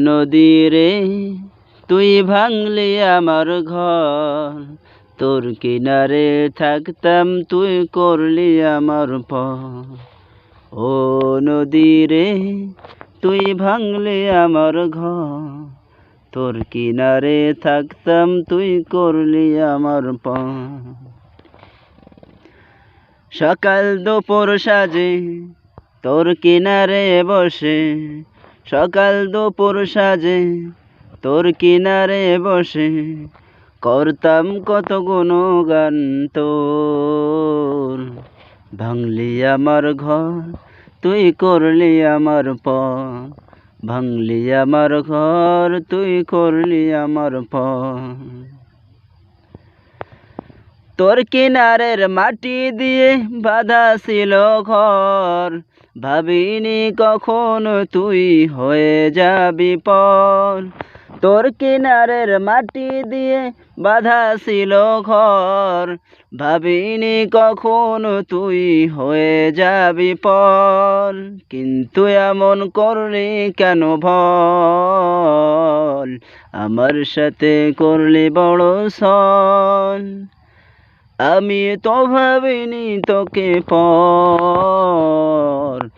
নদী রে তুই ভাঙলি আমার ঘর, তোর কিনারে থাকতাম তুই করলি আমার পর। ও নদী রে তুই ভাঙলি আমার ঘর, তোর কিনারে থাকতাম তুই করলি আমার পর। সকাল দুপুর সাজে তোর কিনারে বসে, সকাল দুপুর সাজে তোর কিনারে বসে, করতাম কত গুণগান তোর। ভাঙলি আমার ঘর তুই করলি আমার পর, ভাঙলি আমার ঘর তুই করলি আমার পর। তোর কিনারের মাটি দিয়ে বাঁধা ছিল ঘর, ভাবিনি কখনো তুই হয়ে যাবি পর। তোর কিনারের মাটি দিয়ে বাঁধা ছিল ঘর, ভাবিনি কখনো তুই হয়ে যাবি পর। কিন্তু এমন করলি কেন বল, আমার সাথে করলি বড় ছল। আমি তো ভাবিনি তোকে পর।